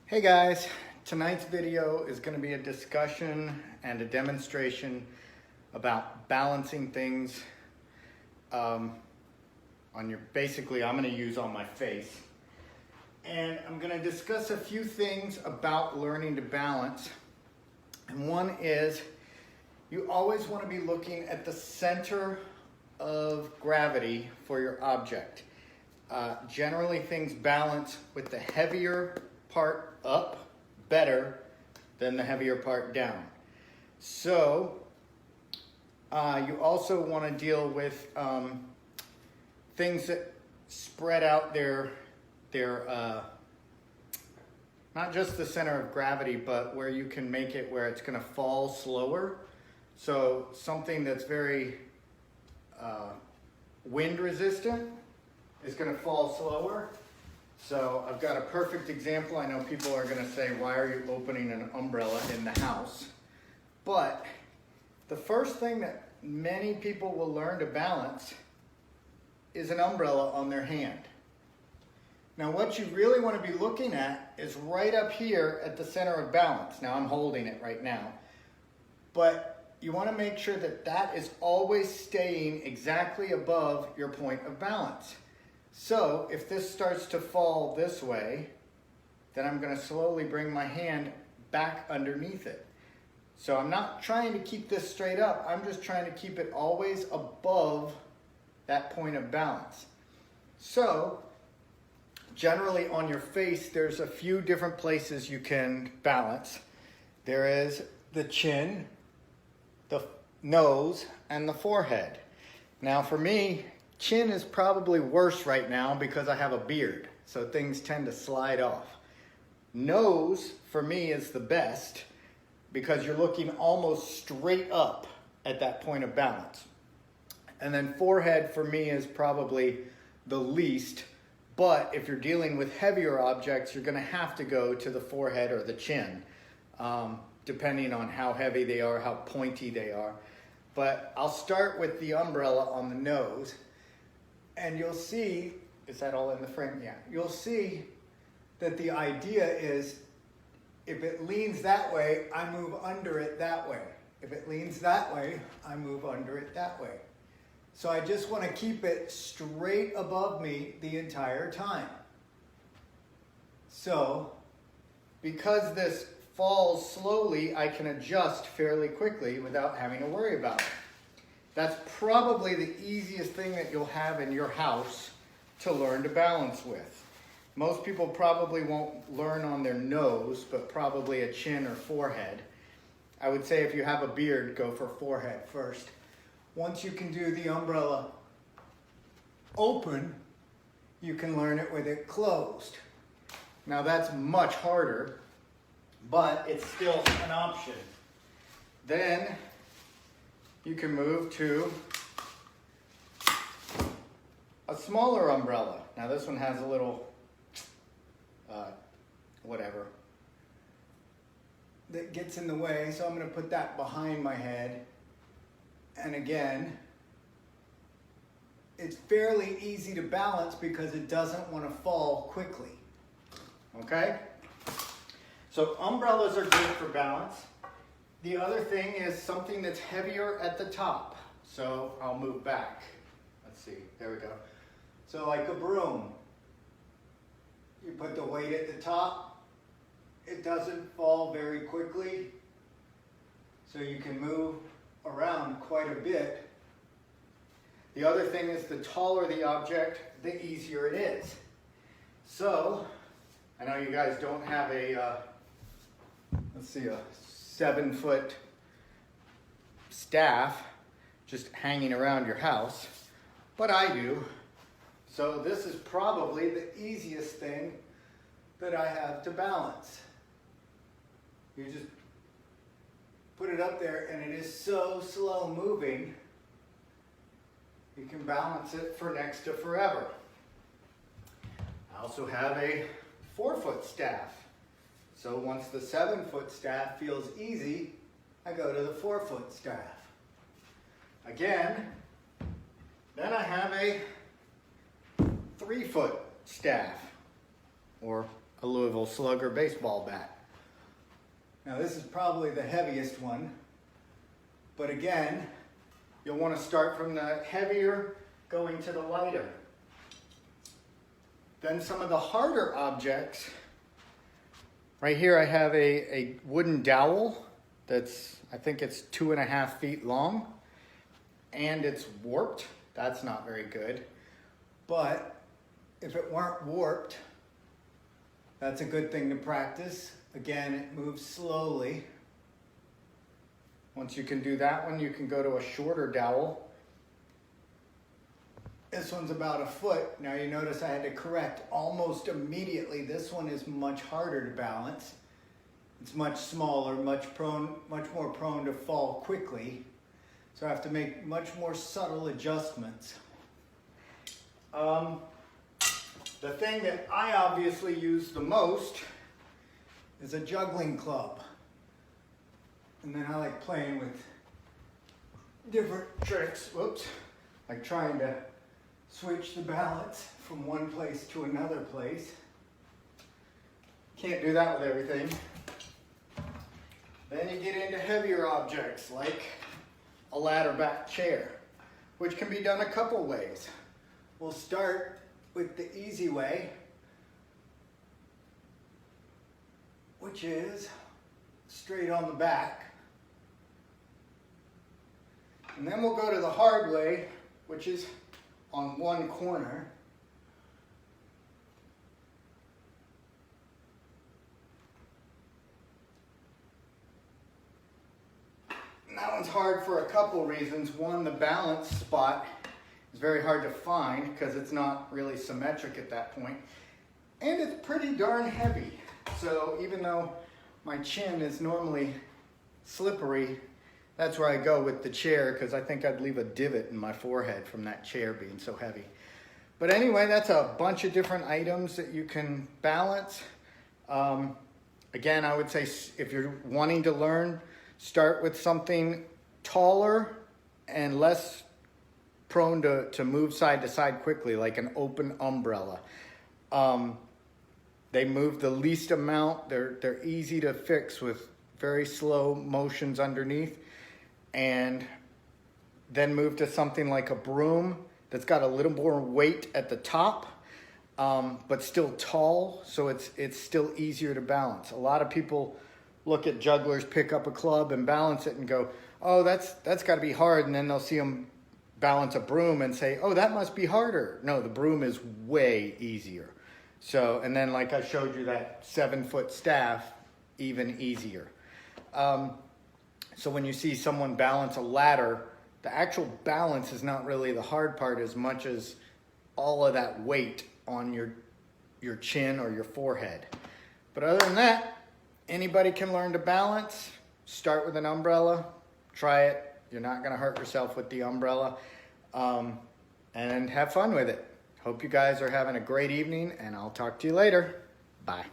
Hey guys, tonight's video is going to be a discussion and a demonstration about balancing things on your, basically I'm going to use on my face. And I'm going to discuss a few things about learning to balance. And one is you always want to be looking at the center of gravity for your object. Generally things balance with the heavier part up better than the heavier part down. So you also want to deal with things that spread out their not just the center of gravity, but where you can make it where it's going to fall slower. So something that's very wind resistant is going to fall slower. So I've got a perfect example. I know people are going to say, why are you opening an umbrella in the house? But the first thing that many people will learn to balance is an umbrella on their hand. Now what you really want to be looking at is right up here at the center of balance. Now I'm holding it right now. But you want to make sure that that is always staying exactly above your point of balance. So if this starts to fall this way, then I'm going to slowly bring my hand back underneath it. So I'm not trying to keep this straight up, I'm just trying to keep it always above that point of balance. So generally on your face, there's a few different places you can balance. There is the chin, the nose, and the forehead. Now for me, chin is probably worse right now because I have a beard, so things tend to slide off. Nose, for me, is the best because you're looking almost straight up at that point of balance. And then forehead, for me, is probably the least, but if you're dealing with heavier objects, you're going to have to go to the forehead or the chin, depending on how heavy they are, how pointy they are. But I'll start with the umbrella on the nose. And you'll see, is that all in the frame? Yeah. You'll see that the idea is if it leans that way, I move under it that way. If it leans that way, I move under it that way. So I just want to keep it straight above me the entire time. So because this falls slowly, I can adjust fairly quickly without having to worry about it. That's probably the easiest thing that you'll have in your house to learn to balance with. Most people probably won't learn on their nose, but probably a chin or forehead. I would say if you have a beard, go for forehead first. Once you can do the umbrella open, you can learn it with it closed. Now that's much harder, but it's still an option. Then you can move to a smaller umbrella. Now this one has a little, whatever, that gets in the way, so I'm going to put that behind my head. And again, it's fairly easy to balance because it doesn't want to fall quickly. Okay? So umbrellas are good for balance. The other thing is something that's heavier at the top. So I'll move back. Let's see, there we go. So like a broom, you put the weight at the top. It doesn't fall very quickly. So you can move around quite a bit. The other thing is the taller the object, the easier it is. So I know you guys don't have a, let's see, a 7-foot staff just hanging around your house, but I do. So this is probably the easiest thing that I have to balance. You just put it up there and it is so slow moving, you can balance it for next to forever. I also have a 4-foot staff. So once the 7-foot staff feels easy, I go to the 4-foot staff. Again, then I have a 3-foot staff, or a Louisville Slugger baseball bat. Now this is probably the heaviest one, but again, you'll want to start from the heavier going to the lighter. Then some of the harder objects. Right here I have a wooden dowel that's, I think it's 2.5 feet long, and it's warped. That's not very good. But if it weren't warped, that's a good thing to practice. Again, it moves slowly. Once you can do that one, you can go to a shorter dowel. This one's about 1 foot. Now you notice I had to correct almost immediately. This one is much harder to balance. It's much smaller, much more prone to fall quickly. So I have to make much more subtle adjustments. The thing that I obviously use the most is a juggling club. And then I like playing with different tricks. Whoops. Like trying to switch the balance from one place to another place. Can't do that with everything. Then you get into heavier objects like a ladder back chair, which can be done a couple ways. We'll start with the easy way, which is straight on the back. And then we'll go to the hard way, which is on one corner. And that one's hard for a couple reasons. One, the balance spot is very hard to find because it's not really symmetric at that point. And it's pretty darn heavy. So even though my chin is normally slippery, that's where I go with the chair, because I think I'd leave a divot in my forehead from that chair being so heavy. But anyway, that's a bunch of different items that you can balance. Again, I would say if you're wanting to learn, start with something taller and less prone to move side to side quickly, like an open umbrella. They move the least amount. They're easy to fix with very slow motions underneath. And then move to something like a broom that's got a little more weight at the top, but still tall, so it's still easier to balance. A lot of people look at jugglers pick up a club and balance it and go, oh, that's got to be hard, and then they'll see them balance a broom and say, oh, that must be harder. No, the broom is way easier. So, and then like I showed you that 7-foot staff, even easier. So when you see someone balance a ladder, the actual balance is not really the hard part as much as all of that weight on your chin or your forehead. But other than that, anybody can learn to balance. Start with an umbrella, try it. You're not gonna hurt yourself with the umbrella, and have fun with it. Hope you guys are having a great evening, and I'll talk to you later. Bye.